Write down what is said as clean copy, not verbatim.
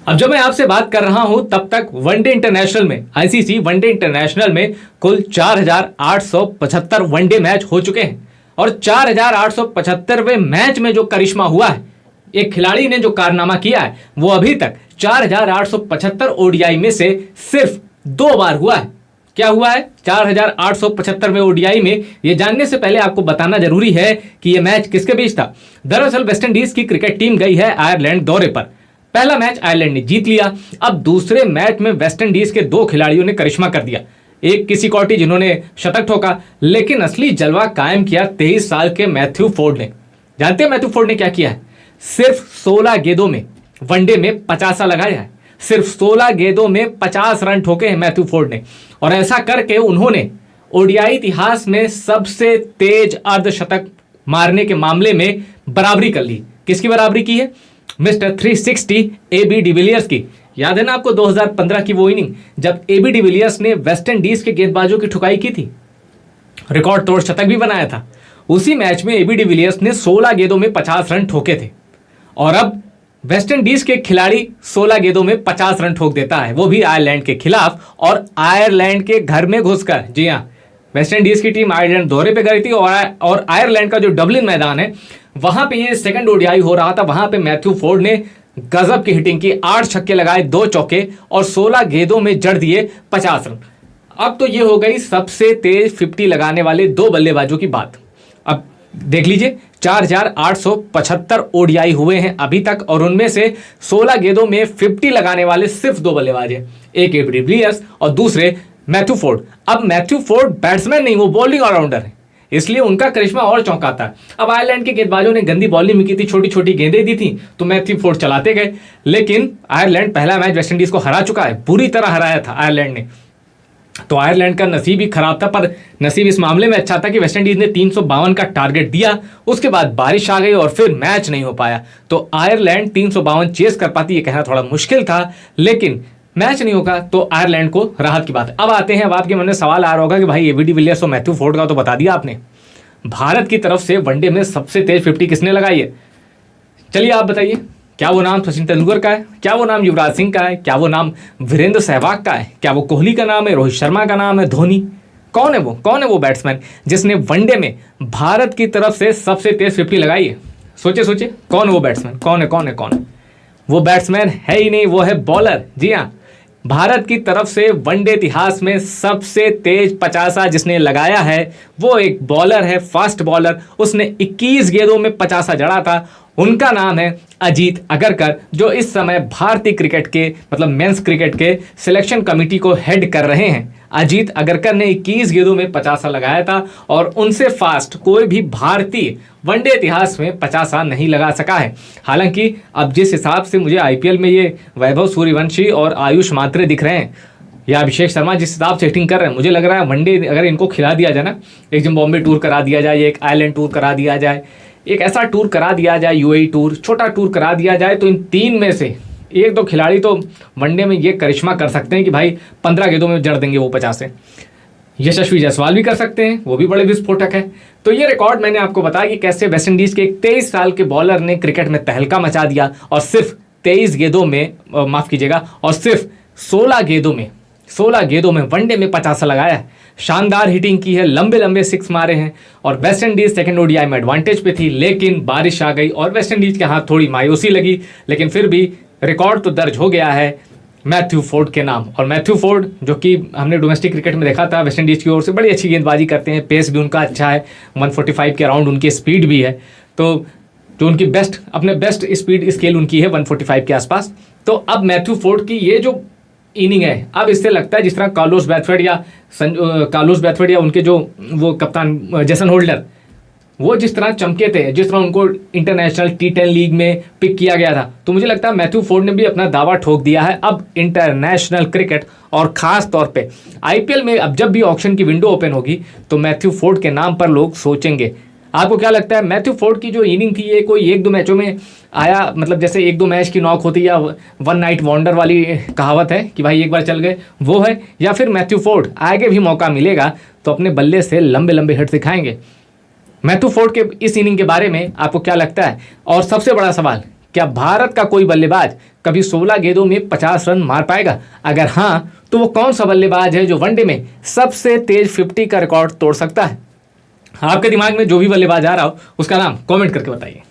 अब जब मैं आपसे बात कर रहा हूं तब तक वनडे इंटरनेशनल में, आईसीसी वनडे इंटरनेशनल में कुल 4,875 वनडे मैच हो चुके हैं और 4,875वें मैच में जो करिश्मा हुआ है, एक खिलाड़ी ने जो कारनामा किया है, वो अभी तक 4,875 ओडीआई में से सिर्फ 2 बार हुआ है। क्या हुआ है 4,875वें ओडीआई में? ये जानने से पहले आपको बताना जरूरी है कि यह मैच किसके बीच था। दरअसल वेस्टइंडीज की क्रिकेट टीम गई है आयरलैंड दौरे पर। पहला मैच आयरलैंड ने जीत लिया। अब दूसरे मैच में वेस्टइंडीज के 2 खिलाड़ियों ने करिश्मा कर दिया। एक किसी कॉटी जिन्होंने शतक ठोका, लेकिन असली जलवा कायम किया 23 साल के मैथ्यू फोर्ड ने। जानते हैं मैथ्यू फोर्ड ने क्या किया है? सिर्फ 16 गेंदों में वनडे में 50 लगाया है। सिर्फ 16 गेंदों में 50 रन ठोके हैं मैथ्यू फोर्ड ने, और ऐसा करके उन्होंने ओडीआई इतिहास में सबसे तेज अर्धशतक मारने के मामले में बराबरी कर ली। किसकी बराबरी की है? मिस्टर 360 एबी डिविलियर्स की। याद है ना आपको 2015 की वो इनिंग जब एबी डिविलियर्स ने वेस्टइंडीज के गेंदबाजों की ठुकाई की थी, रिकॉर्ड तोड़ शतक भी बनाया था। उसी मैच में एबी डिविलियर्स ने 16 गेंदों में 50 रन ठोके थे, और अब वेस्टइंडीज के खिलाड़ी 16 गेंदों में 50 रन ठोक देता है, वो भी आयरलैंड के खिलाफ और आयरलैंड के घर में घुसकर। जी हाँ, वेस्टइंडीज की टीम आयरलैंड दौरे पे गई थी और आयरलैंड का जो डबलिन मैदान है वहां पे ये सेकंड ओडीआई हो रहा था। वहां पे मैथ्यू फोर्ड ने गजब की हिटिंग की, 8 छक्के लगाए, 2 चौके और 16 गेंदों में जड़ दिए 50 रन। अब तो ये हो गई सबसे तेज 50 लगाने वाले 2 बल्लेबाजों की बात। अब देख लीजिए 4,875 ओडीआई हुए हैं अभी तक, और उनमें से 16 गेंदों में 50 लगाने वाले सिर्फ 2 बल्लेबाज हैं, एक एबी डिविलियर्स और दूसरे मैथ्यू फोर्ड। अब मैथ्यू फोर्ड बैट्समैन नहीं, वो बॉलिंग ऑलराउंडर है, इसलिए उनका करिश्मा और चौंकाता है। अब आयरलैंड के गेंदबाजों ने गंदी बॉलिंग में की थी, छोटी छोटी गेंदें दी थी, तो मैथ्यू फोर्ड चलाते गए। लेकिन आयरलैंड पहला मैच वेस्टइंडीज को हरा चुका है, बुरी तरह हराया था आयरलैंड ने, तो आयरलैंड का नसीब ही खराब था। पर नसीब इस मामले में अच्छा था कि वेस्टइंडीज ने 352 का टारगेट दिया, उसके बाद बारिश आ गई और फिर मैच नहीं हो पाया, तो आयरलैंड 352 चेस कर पाती। ये कहना थोड़ा मुश्किल था, लेकिन मैच नहीं होगा तो आयरलैंड को राहत की बात है। अब आते हैं, अब आपके मन में सवाल आ रहा होगा कि भाई एबी डिविलियर्स और मैथ्यू फोर्ड का तो बता दिया आपने, भारत की तरफ से वनडे में सबसे तेज 50 किसने लगाई है? चलिए आप बताइए। क्या वो नाम सचिन तेंदुलकर का है? क्या वो नाम युवराज सिंह का है? क्या वो नाम वीरेंद्र सहवाग का है? क्या वो कोहली का नाम है? रोहित शर्मा का नाम है? धोनी? कौन है वो? कौन है वो बैट्समैन जिसने वनडे में भारत की तरफ से सबसे तेज 50 लगाई है? सोचे सोचे, कौन है वो बैट्समैन? कौन है? कौन है? कौन है वो बैट्समैन? है ही नहीं, वो है बॉलर। जी हाँ, भारत की तरफ से वनडे इतिहास में सबसे तेज 50 जिसने लगाया है वो एक बॉलर है, फास्ट बॉलर। उसने 21 गेंदों में 50 जड़ा था। उनका नाम है अजीत अगरकर, जो इस समय भारतीय क्रिकेट के मतलब मेंस क्रिकेट के सिलेक्शन कमेटी को हेड कर रहे हैं। अजीत अगरकर ने 21 गेंदों में 50 लगाया था, और उनसे फास्ट कोई भी भारतीय वनडे इतिहास में 50 नहीं लगा सका है। हालांकि अब जिस हिसाब से मुझे आईपीएल में ये वैभव सूर्यवंशी और आयुष मात्रे दिख रहे हैं, या अभिषेक शर्मा जिस हिसाब से हिटिंग कर रहे हैं, मुझे लग रहा है वनडे अगर इनको खिला दिया जाए ना, एक जिम्बाब्वे टूर करा दिया जाए, एक आयरलैंड टूर करा दिया जाए, एक ऐसा टूर करा दिया जाए, यूएई टूर, छोटा टूर करा दिया जाए, तो इन 3 में से 1-2 खिलाड़ी तो वनडे में ये करिश्मा कर सकते हैं कि भाई 15 गेंदों में जड़ देंगे वो 50 से। यशस्वी जायसवाल भी कर सकते हैं, वो भी बड़े विस्फोटक है। तो ये रिकॉर्ड मैंने आपको बताया कि कैसे वेस्टइंडीज के एक 23 साल के बॉलर ने क्रिकेट में तहलका मचा दिया, और सिर्फ 23 गेंदों में माफ कीजिएगा, और सिर्फ 16 गेंदों में वनडे में 50 लगाया है। शानदार हिटिंग की है, लंबे लंबे 6 मारे हैं, और वेस्टइंडीज सेकंड ओडीआई में एडवांटेज पे थी, लेकिन बारिश आ गई और वेस्टइंडीज के हाथ थोड़ी मायूसी लगी। लेकिन फिर भी रिकॉर्ड तो दर्ज हो गया है मैथ्यू फोर्ड के नाम। और मैथ्यू फोर्ड जो कि हमने डोमेस्टिक क्रिकेट में देखा था, वेस्टइंडीज की ओर से बड़ी अच्छी गेंदबाजी करते हैं, पेस भी उनका अच्छा है, 145 के अराउंड उनकी स्पीड भी है, तो जो उनकी अपने बेस्ट स्पीड स्केल उनकी है 145 के आसपास। तो अब मैथ्यू फोर्ड की ये जो इनिंग है, अब इससे लगता है जिस तरह कार्लोस ब्रैथवेट या उनके जो वो कप्तान जेसन होल्डर, वो जिस तरह चमके थे, जिस तरह उनको इंटरनेशनल T10 लीग में पिक किया गया था, तो मुझे लगता है मैथ्यू फोर्ड ने भी अपना दावा ठोक दिया है। अब इंटरनेशनल क्रिकेट और ख़ास तौर पे आईपीएल में अब जब भी ऑक्शन की विंडो ओपन होगी तो मैथ्यू फोर्ड के नाम पर लोग सोचेंगे। आपको क्या लगता है मैथ्यू फोर्ड की जो इनिंग थी, ये कोई 1-2 मैचों में आया, मतलब जैसे 1-2 मैच की नॉक होती या वन नाइट वंडर वाली कहावत है कि भाई एक बार चल गए, वो है, या फिर मैथ्यू फोर्ड आगे भी मौका मिलेगा तो अपने बल्ले से लंबे लंबे हिट दिखाएंगे? मैथ्यू फोर्ड के इस इनिंग के बारे में आपको क्या लगता है? और सबसे बड़ा सवाल, क्या भारत का कोई बल्लेबाज कभी 16 गेंदों में 50 रन मार पाएगा? अगर हाँ, तो वो कौन सा बल्लेबाज है जो वनडे में सबसे तेज 50 का रिकॉर्ड तोड़ सकता है? आपके दिमाग में जो भी बल्लेबाज आ रहा हो उसका नाम कमेंट करके बताइए।